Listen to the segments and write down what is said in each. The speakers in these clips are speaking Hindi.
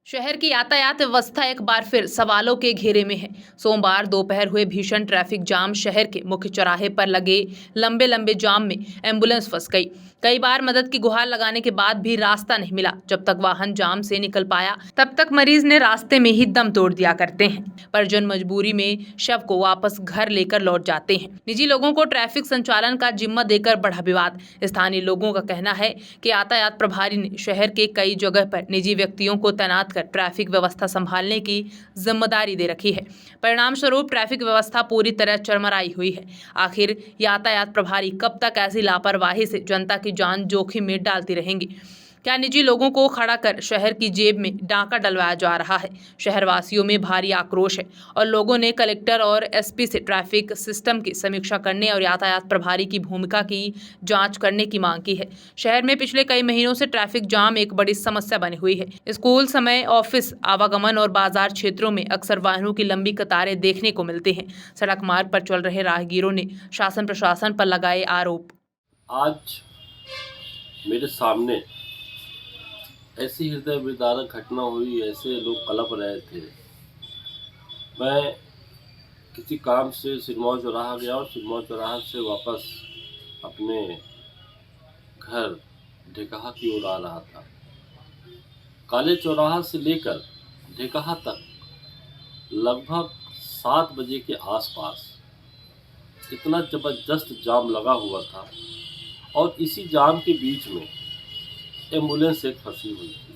शहर की यातायात व्यवस्था एक बार फिर सवालों के घेरे में है। सोमवार दोपहर हुए भीषण ट्रैफिक जाम शहर के मुख्य चौराहे पर लगे लंबे लंबे जाम में एम्बुलेंस फंस गई। कई बार मदद की गुहार लगाने के बाद भी रास्ता नहीं मिला। जब तक वाहन जाम से निकल पाया तब तक मरीज ने रास्ते में ही दम तोड़ दिया करते हैं। परिजन मजबूरी में शव को वापस घर लेकर लौट जाते हैं। निजी लोगों को ट्रैफिक संचालन का जिम्मा देकर बढ़ा विवाद। स्थानीय लोगों का कहना है कि यातायात प्रभारी ने शहर के कई जगह पर निजी व्यक्तियों को तैनात कर ट्रैफिक व्यवस्था संभालने की जिम्मेदारी दे रखी है। परिणाम स्वरूप ट्रैफिक व्यवस्था पूरी तरह चरमराई हुई है। आखिर यातायात प्रभारी कब तक ऐसी लापरवाही से जनता की जान जोखिम में डालती रहेंगी? क्या निजी लोगों को खड़ा कर शहर की जेब में डाका डलवाया जा रहा है? शहरवासियों में भारी आक्रोश है और लोगों ने कलेक्टर और एसपी से ट्रैफिक सिस्टम की समीक्षा करने और यातायात प्रभारी की भूमिका की जांच करने की मांग की है। शहर में पिछले कई महीनों से ट्रैफिक जाम एक बड़ी समस्या बनी हुई है। स्कूल समय, ऑफिस आवागमन और बाजार क्षेत्रों में अक्सर वाहनों की लंबी कतारें देखने को मिलती हैं। सड़क मार्ग पर चल रहे राहगीरों ने शासन प्रशासन पर लगाए आरोप। आज मेरे सामने ऐसी हृदय विदारक घटना हुई, ऐसे लोग कलप रहे थे। मैं किसी काम से सिरमौर चौराहा गया और सिरमौर चौराहा से वापस अपने घर ढेकहा की ओर आ रहा था। काले चौराहा से लेकर ढेकहा तक लगभग 7 बजे के आसपास इतना ज़बरदस्त जाम लगा हुआ था और इसी जाम के बीच में एम्बुलेंस एक फंसी हुई थी।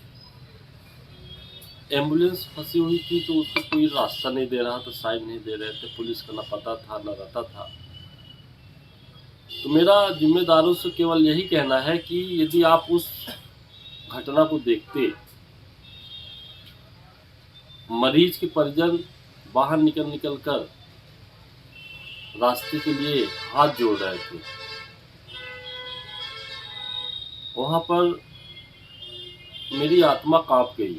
एम्बुलेंस फंसी हुई थी तो उसको कोई रास्ता नहीं दे रहा था, साइड नहीं दे रहे थे। पुलिस का न पता था न रहता था। तो मेरा जिम्मेदारों से केवल यही कहना है कि यदि आप उस घटना को देखते, मरीज के परिजन बाहर निकल कर रास्ते के लिए हाथ जोड़ रहे थे। वहाँ पर मेरी आत्मा कांप गई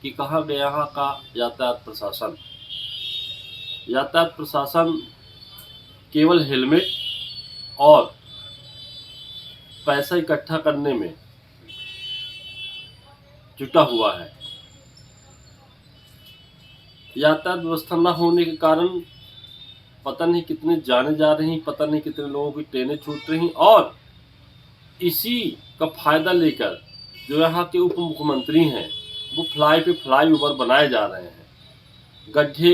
कि कहाँ गया यहाँ का यातायात प्रशासन। यातायात प्रशासन केवल हेलमेट और पैसा इकट्ठा करने में जुटा हुआ है। यातायात व्यवस्था न होने के कारण पता नहीं कितने जाने जा रही, पता नहीं कितने लोगों की ट्रेनें छूट रही और इसी का फायदा लेकर जो यहाँ के उप मुख्यमंत्री हैं वो फ्लाई ओवर बनाए जा रहे हैं। गड्ढे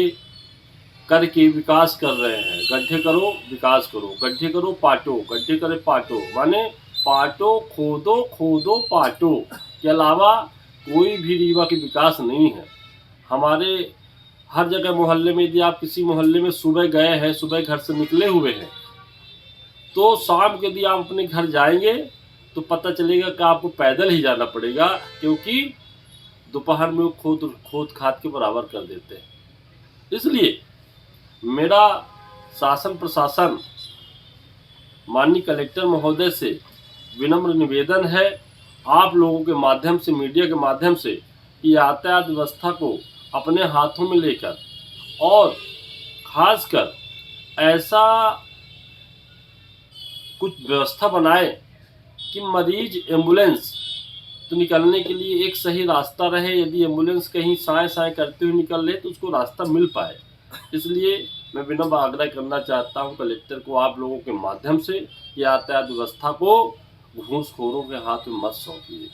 करके विकास कर रहे हैं। गड्ढे करो विकास करो, गड्ढे करो पाटो, गड्ढे करे पाटो, माने पाटो खोदो खोदो पाटो के अलावा कोई भी रीवा की विकास नहीं है। हमारे हर जगह मोहल्ले में, यदि आप किसी मोहल्ले में सुबह गए हैं, सुबह घर से निकले हुए हैं, तो शाम के यदि आप अपने घर जाएंगे तो पता चलेगा कि आपको पैदल ही जाना पड़ेगा, क्योंकि दोपहर में वो खोद खाद के बराबर कर देते हैं। इसलिए मेरा शासन प्रशासन माननीय कलेक्टर महोदय से विनम्र निवेदन है, आप लोगों के माध्यम से, मीडिया के माध्यम से, कि यातायात व्यवस्था को अपने हाथों में लेकर और खासकर ऐसा कुछ व्यवस्था बनाए कि मरीज एम्बुलेंस तो निकलने के लिए एक सही रास्ता रहे। यदि एम्बुलेंस कहीं साए साए करते हुए निकल ले तो उसको रास्ता मिल पाए। इसलिए मैं विनम्र आग्रह करना चाहता हूं कलेक्टर को, आप लोगों के माध्यम से, यातायात व्यवस्था को घूसखोरों के हाथ में मत सौंपिए।